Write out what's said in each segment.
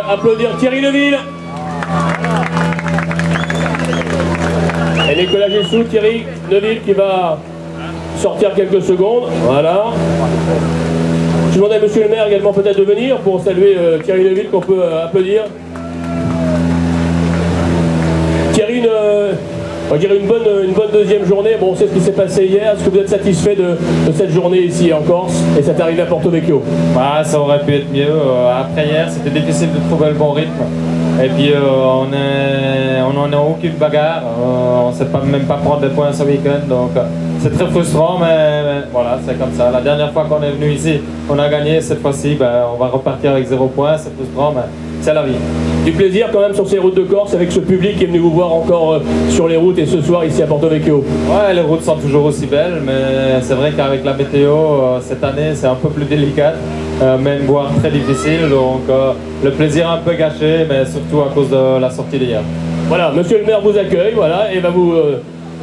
Applaudir Thierry Neuville. Et Nicolas Gessou, Thierry Neuville qui va sortir quelques secondes. Voilà. Je demande à monsieur le maire également peut-être de venir pour saluer Thierry Neuville qu'on peut applaudir. Thierry, on va dire une bonne deuxième journée. Bon, on sait ce qui s'est passé hier. Est-ce que vous êtes satisfait de cette journée ici en Corse et cette arrivée à Porto Vecchio? Bah, ça aurait pu être mieux. Après hier, c'était difficile de trouver le bon rythme. Et puis on n'en a aucune bagarre. On ne sait même pas prendre des points ce week-end. Donc c'est très frustrant, mais voilà, c'est comme ça. La dernière fois qu'on est venu ici, on a gagné. Cette fois-ci, ben, on va repartir avec 0 points. C'est frustrant, mais c'est la vie. Du plaisir quand même sur ces routes de Corse avec ce public qui est venu vous voir encore sur les routes et ce soir ici à Porto Vecchio. Ouais, les routes sont toujours aussi belles, mais c'est vrai qu'avec la météo, cette année, c'est un peu plus délicat, même voire très difficile. Donc le plaisir un peu gâché, mais surtout à cause de la sortie d'hier. Voilà, monsieur le maire vous accueille, voilà, et va vous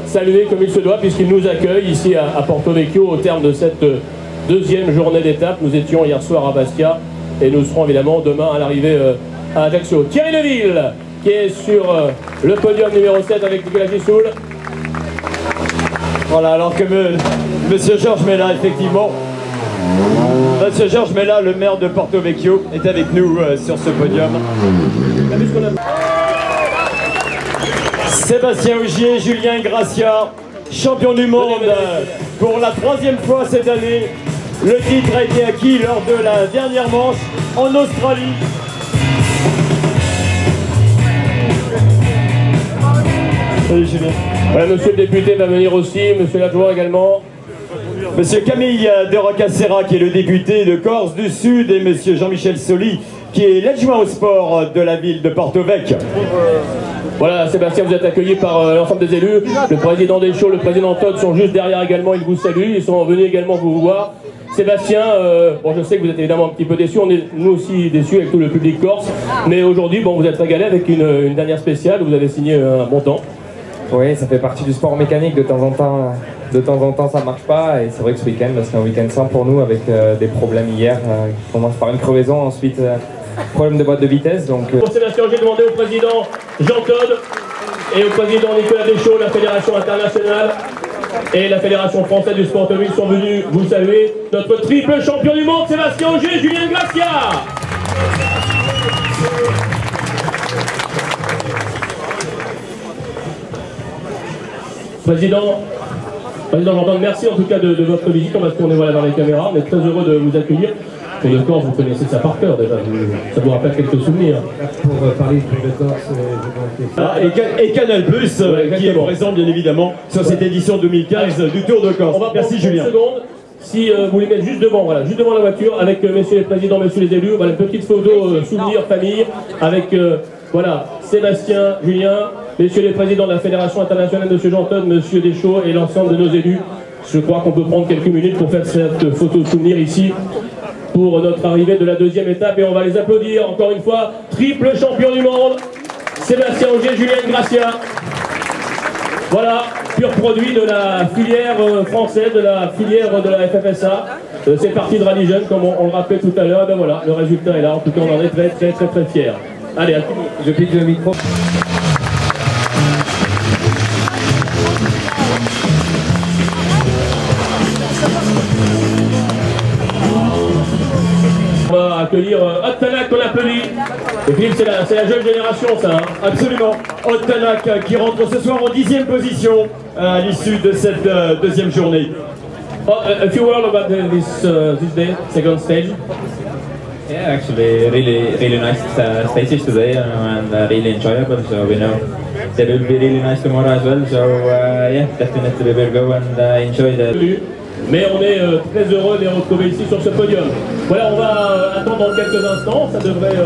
saluer comme il se doit puisqu'il nous accueille ici à Porto Vecchio au terme de cette deuxième journée d'étape. Nous étions hier soir à Bastia et nous serons évidemment demain à l'arrivée à Ajaccio. Thierry Neuville qui est sur le podium numéro 7 avec Nicolas Gissoul. Voilà, alors que monsieur Georges Mella, effectivement, monsieur Georges Mella, le maire de Porto Vecchio, est avec nous sur ce podium. Sébastien Ogier, Julien Gracia, champion du monde pour la 3e fois cette année. Le titre a été acquis lors de la dernière manche en Australie. Salut Julien. Voilà, monsieur le député va venir aussi, monsieur l'adjoint également. Monsieur Camille de Roccassera qui est le député de Corse du Sud et monsieur Jean-Michel Soli qui est l'adjoint au sport de la ville de Porto Vecchio. Voilà, Sébastien, vous êtes accueilli par l'ensemble des élus. Le président Deschaux, le président Todd sont juste derrière également, ils vous saluent, ils sont venus également vous voir. Sébastien, bon, je sais que vous êtes évidemment un petit peu déçu, on est nous aussi déçus avec tout le public corse, mais aujourd'hui, bon, vous êtes régalé avec une dernière spéciale, vous avez signé un bon temps. Oui, ça fait partie du sport mécanique, de temps en temps ça marche pas, et c'est vrai que ce week-end, c'est un week-end simple pour nous avec des problèmes hier, qui commencent par une crevaison, ensuite problème de boîte de vitesse. Donc, Pour Sébastien, j'ai demandé au président Jean Todd et au président Nicolas Deschaux, la Fédération internationale et la Fédération française du sport automobile sont venus vous saluer. Notre triple champion du monde, Sébastien Ogier, Julien Gracia. Président Jean-Todd, merci en tout cas de votre visite. On va se tourner voilà, dans les caméras. On est très heureux de vous accueillir. Pour le Corse, vous connaissez ça par cœur déjà. Ça vous rappelle quelques souvenirs. Pour parler du Corse, Et Canal+, qui est présent bien évidemment sur cette édition 2015 du Tour de Corse. On va Merci prendre Julien. 30 secondes. Si vous les mettez juste devant, voilà, juste devant la voiture, avec messieurs les présidents, messieurs les élus, voilà une petite photo souvenir famille, avec voilà, Sébastien, Julien, messieurs les présidents de la Fédération internationale, monsieur Jean Todd, monsieur Deschaux et l'ensemble de nos élus. Je crois qu'on peut prendre quelques minutes pour faire cette photo souvenir ici pour notre arrivée de la deuxième étape et on va les applaudir encore une fois. Triple champion du monde, Sébastien Ogier, Julien Gracia. Voilà, pur produit de la filière française, de la filière de la FFSA. C'est parti de Rallye Jeune, comme on le rappelait tout à l'heure. Ben voilà, le résultat est là. En tout cas, on en est très fiers. Allez, je pique le micro. On va accueillir Ottanak qu'on applaudit. Et Philippe, c'est la jeune génération, ça. Hein. Absolument. Ottanak qui rentre ce soir en 10e position à l'issue de cette deuxième journée. A few words about this day, second stage. Yeah, actually, really nice stages today and really enjoyable. So we know that it will be really nice tomorrow as well. So yeah, definitely we will go and enjoy the. Mais on est très heureux de les retrouver ici sur ce podium. Voilà, on va attendre dans quelques instants. Ça devrait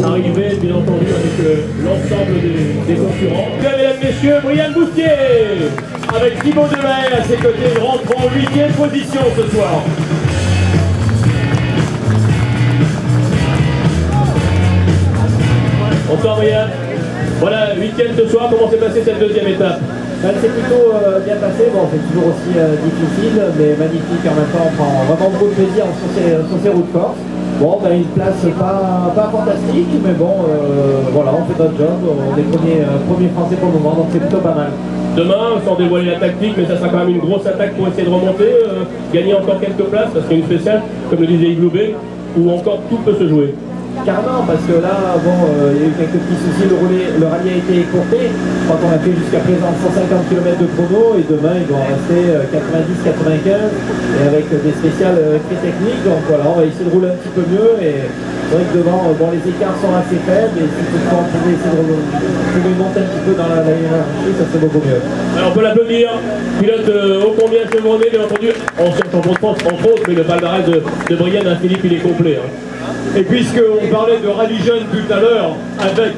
arriver, bien entendu, avec l'ensemble des concurrents. Mesdames, messieurs, Brian Boutier, avec Thibaut Demer à ses côtés, il rentre en 8e position ce soir. Bonsoir Brian. Voilà, 8e ce soir, comment s'est passée cette deuxième étape? c'est plutôt bien passé, bon c'est toujours aussi difficile, mais magnifique en même temps, on prend vraiment beaucoup de plaisir sur ces routes Corse. Bon, ben, une place pas fantastique, mais bon, voilà, on fait notre job, on est premier français pour le moment, donc c'est plutôt pas mal. Demain, sans dévoiler la tactique, mais ça sera quand même une grosse attaque pour essayer de remonter, gagner encore quelques places, parce qu'il y a une spéciale, comme le disait Yves Loubet, où encore tout peut se jouer. Carrément, parce que là, bon, il y a eu quelques petits soucis, le rallye a été écourté. Je crois qu'on a fait jusqu'à présent 150 km de chrono et demain il doit en rester 90-95 et avec des spéciales très techniques. Donc voilà, on va essayer de rouler un petit peu mieux et c'est vrai que devant, bon, les écarts sont assez faibles et si toutefois on pouvait essayer de monter un petit peu dans la hiérarchie, ça serait beaucoup mieux. Alors on peut l'applaudir, pilote ô combien chevronné, bien entendu, ancien champion de France entre autres, mais le palmarès de Brienne, Philippe, il est complet. Hein. Et puisqu'on parlait de rallye jeune tout à l'heure avec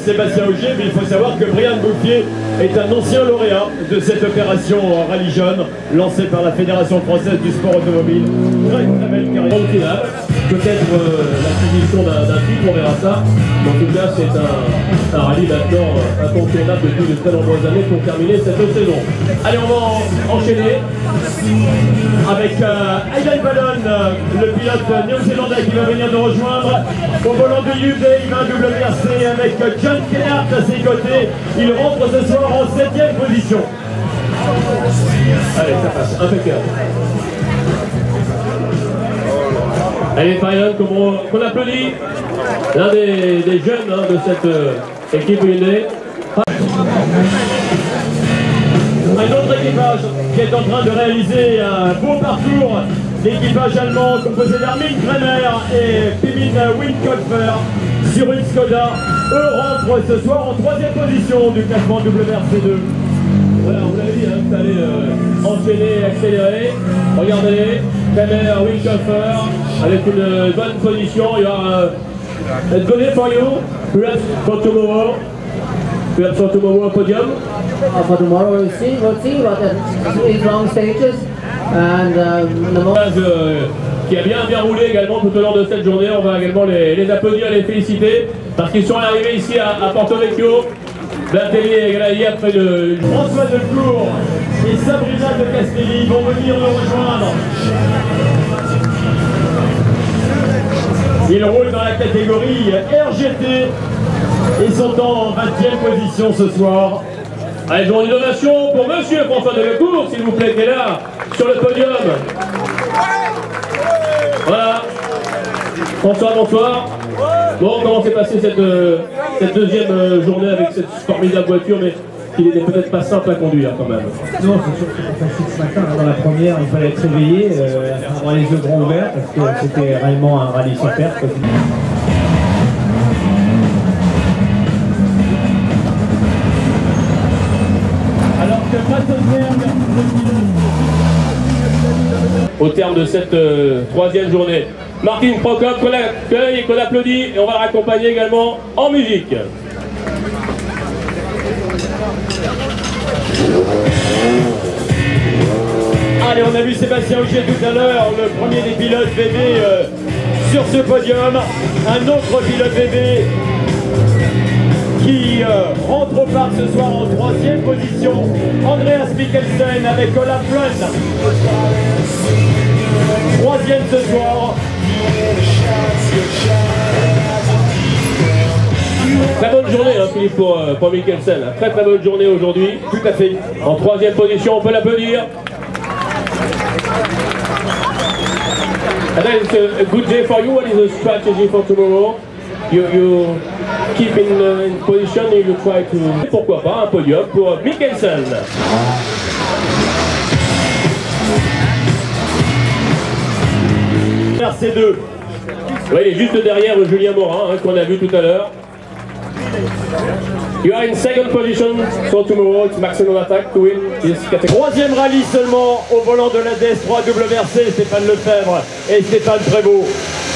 Sébastien Ogier, mais il faut savoir que Brian Bouffier est un ancien lauréat de cette opération rallye jeune lancée par la Fédération française du sport automobile. Très belle carrière. Peut-être l'acquisition d'un titre, on verra ça. En tout cas, c'est un rallye maintenant incontournable depuis de très nombreuses années pour terminer cette saison. Allez, on va enchaîner avec Aidan Ballon, le pilote néo-zélandais qui va venir nous rejoindre. Au volant de Hyundai, il va WRC avec John Kennard à ses côtés. Il rentre ce soir en 7e position. Allez, ça passe, impeccable. Allez, Byron, qu'on applaudit, l'un des jeunes hein, de cette équipe Hyundai. Un autre équipage qui est en train de réaliser un beau parcours, l'équipage allemand composé d'Armin Kremer et Pimmin Windkopfer sur une Skoda. Eux rentrent ce soir en 3e position du classement WRC2. Voilà, vous l'avez dit, hein, vous allez enchaîner, accélérer. Regardez, Kremer, Windkopfer, avec une bonne position. Il y aura let's go there for you, perhaps for tomorrow. Perhaps for tomorrow a podium. For tomorrow we'll see what these long stages and qui a bien roulé également tout au long de cette journée. On va également les applaudir et les féliciter parce qu'ils sont arrivés ici à Porto Vecchio. Batelli et Galaï après le... François Delcourt et Sabrina de Castelli vont venir le rejoindre. Ils roulent dans la catégorie RGT et sont en 20e position ce soir. Allez, ils ont une ovation pour monsieur François Delcourt, s'il vous plaît, qui est là, sur le podium. Voilà. Bonsoir, bonsoir. Bon, comment s'est passée cette deuxième journée avec cette formidable voiture, mais qui n'était peut-être pas simple à conduire quand même. Non, c'est sûr que c'était facile ce matin. Dans la première, il fallait être réveillé, avoir les yeux grands ouverts, parce que c'était réellement un rallye sans perte. Alors que Mattenberg, au terme de cette troisième journée, Martin Prokop qu'on accueille et qu'on applaudit, et on va le raccompagner également en musique. Allez, on a vu Sébastien Ogier tout à l'heure, le premier des pilotes VV sur ce podium. Un autre pilote VV qui rentre au parc ce soir en 3e position. Andreas Mikkelsen avec Olaf Lund. 3e ce soir. Très bonne journée hein, Philippe pour Mikkelsen. Très bonne journée aujourd'hui. Tout à fait. En 3e position, on peut l'applaudir. And then it's a good day for you. What is the strategy for tomorrow? You keep in position and you try to... Pourquoi pas un podium pour Mikkelsen. RC2. Oui, il est juste derrière Julien Morin hein, qu'on a vu tout à l'heure. You are in 2nd position, so tomorrow it's maximum attack to win this category. 3e rallye seulement au volant de la DS3 WRC, Stéphane Lefebvre et Stéphane Prévost.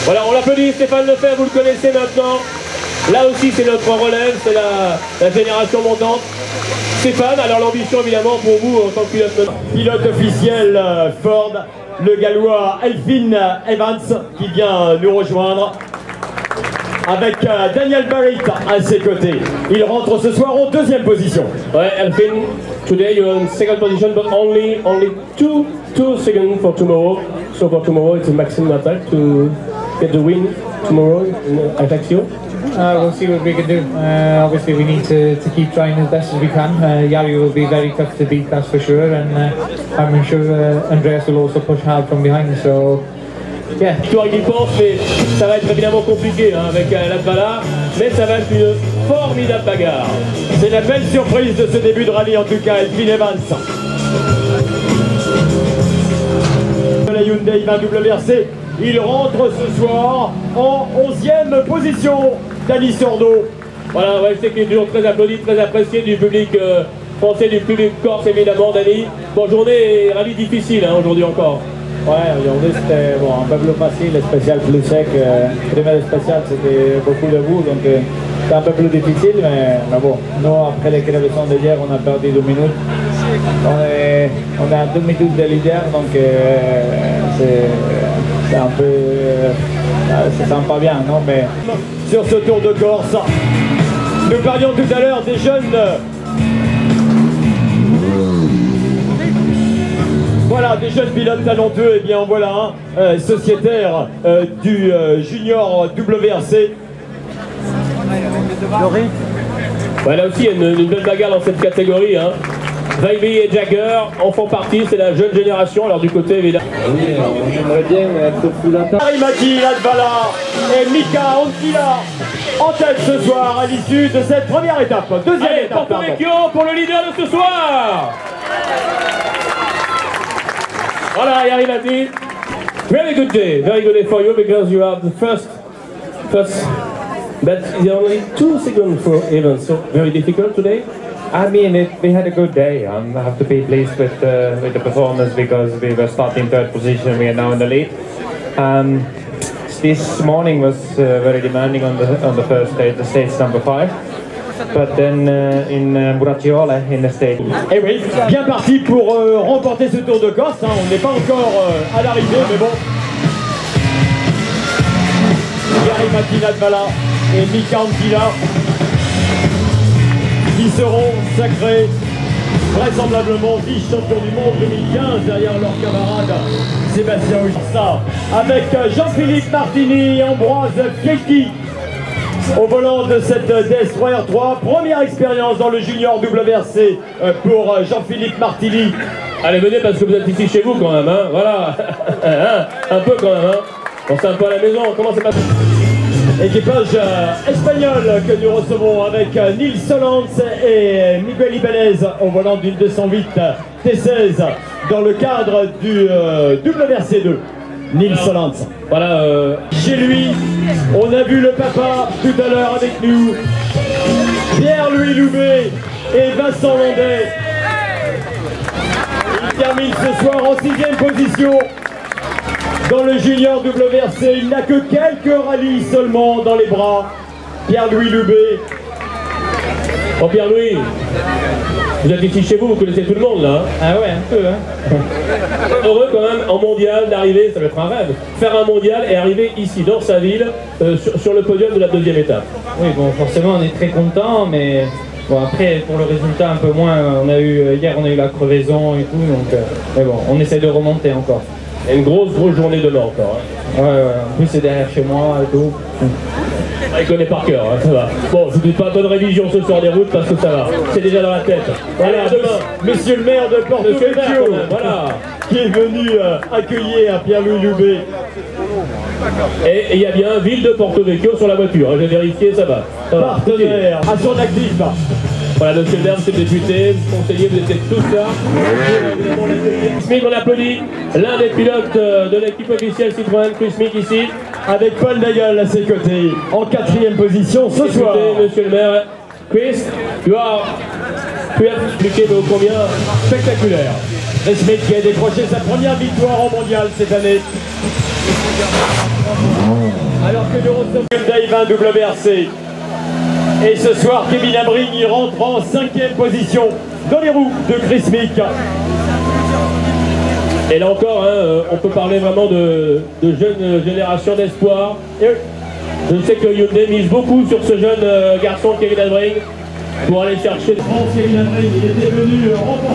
Voilà, on l'applaudit, Stéphane Lefebvre, vous le connaissez maintenant. Là aussi, c'est notre relève, c'est la génération montante. Stéphane, alors l'ambition évidemment pour vous en tant que pilote. Pilote officiel Ford, le gallois Elfyn Evans qui vient nous rejoindre. Avec Daniel Barrett à ses côtés. Il rentre ce soir en 2e position. Ouais, Elfyn, today you're in 2nd position, but only 2 seconds for tomorrow. So for tomorrow, it's a maximum attack to get the win tomorrow in Ajaccio? We'll see what we can do. Obviously, we need to keep trying as best as we can. Jari will be very tough to beat, that's for sure, and I'm sure Andreas will also push hard from behind. So, yeah. Victoire qui pense, mais ça va être évidemment compliqué hein, avec Latvala, mais ça va être une formidable bagarre. C'est la belle surprise de ce début de rallye en tout cas, Elfyn Evans. La Hyundai 20 WRC, il rentre ce soir en 11e position. Dani Sordo. Voilà, ouais, je sais qu'il est toujours très applaudi, très apprécié du public français, du public corse évidemment, Dani. Bon, journée rallye difficile hein, aujourd'hui encore. Ouais, aujourd'hui c'était bon, un peu plus facile, spécial plus sec. Premier spécial c'était beaucoup de bout, donc c'était un peu plus difficile, mais bon, nous après les crevaisons d'hier on a perdu 2 minutes. On est à 2 minutes de leader, donc c'est un peu... ça sent pas bien, non mais... Sur ce Tour de Corse, nous parlions tout à l'heure des jeunes... Voilà, des jeunes pilotes talentueux, et bien voilà un sociétaire du Junior WRC. Ouais, là aussi il y a une belle bagarre dans cette catégorie. Hein. Vaibi et Jagger en font partie, c'est la jeune génération, alors du côté évidemment. J'aimerais bien être plus longtemps. Maki Latvala et Mika Anttila en tête ce soir à l'issue de cette première étape. Deuxième Allez, étape. Porto Vecchio pour le leader de ce soir. Voilà, Jari Matti. Very good day for you because you are the first, but it's only 2 seconds for Evans, so very difficult today. I mean, we had a good day. I have to be pleased with the performance because we were starting 3rd position. We are now in the lead. This morning was very demanding on the first stage, the stage number 5. But then in Muracciole, in the stage. Et oui, bien parti pour remporter ce Tour de Corse. Hein. On n'est pas encore à l'arrivée, mais bon. Jari Matti Latvala et Mika Anttila qui seront sacrés vraisemblablement vice-champions du monde 2015 derrière leur camarade Sébastien Ogier. Avec Jean-Philippe Martini et Ambroise Fiecchi au volant de cette DS3 R3. Première expérience dans le Junior WRC pour Jean-Philippe Martini. Allez, venez parce que vous êtes ici chez vous quand même, hein. Voilà. Un peu quand même, hein. On s'est un peu à la maison, comment c'est passé? Équipage espagnol que nous recevons avec Nils Solans et Miguel Ibanez au volant d'une 208 T16 dans le cadre du WRC2. Nils Solans. Voilà. Chez lui, on a vu le papa tout à l'heure avec nous, Pierre-Louis Loubet et Vincent Landais. Il termine ce soir en 6e position. Dans le Junior WRC, il n'a que quelques rallyes seulement dans les bras. Pierre-Louis Loubet. Oh Pierre-Louis, vous êtes ici chez vous, vous connaissez tout le monde là. Hein. Ah ouais, un peu. Hein. Heureux quand même en mondial d'arriver, ça va être un rêve. Faire un mondial et arriver ici dans sa ville, sur le podium de la 2e étape. Oui, bon, forcément on est très content, mais bon après pour le résultat un peu moins. Hier on a eu la crevaison et tout, donc mais bon, on essaie de remonter encore. Et une grosse journée demain encore. Hein. Ouais, en plus c'est derrière chez moi et tout. Il connaît par cœur, hein, ça va. Bon, je vous dis pas bonne révision ce soir des routes parce que ça va. C'est déjà dans la tête. Voilà, demain, monsieur le maire de Porto Vecchio, voilà, qui est venu accueillir Pierre-Louis Loubet. Et il y a bien ville de Porto Vecchio sur la voiture. Hein, j'ai vérifié, ça va. Partenaire à son actif. Voilà, monsieur le maire, monsieur le député, conseiller, vous étiez tous là. Chris Meek, on applaudit l'un des pilotes de l'équipe officielle Citroën, Chris Meek ici. Avec Paul Nagel à ses côtés, en 4e position ce soir. Monsieur le maire, Chris, tu as expliqué combien spectaculaire. Chris Meek qui a décroché sa première victoire en mondial cette année. Alors que nous recevons Hyundai 20 WRC. Et ce soir, Kevin Abrigny rentre en 5e position dans les roues de Chris Meek. Et là encore, hein, on peut parler vraiment de jeune génération d'espoir. Je sais que Hyundai mise beaucoup sur ce jeune garçon Kevin Abrigny pour aller chercher. Kevin Abrigny, il était venu remporter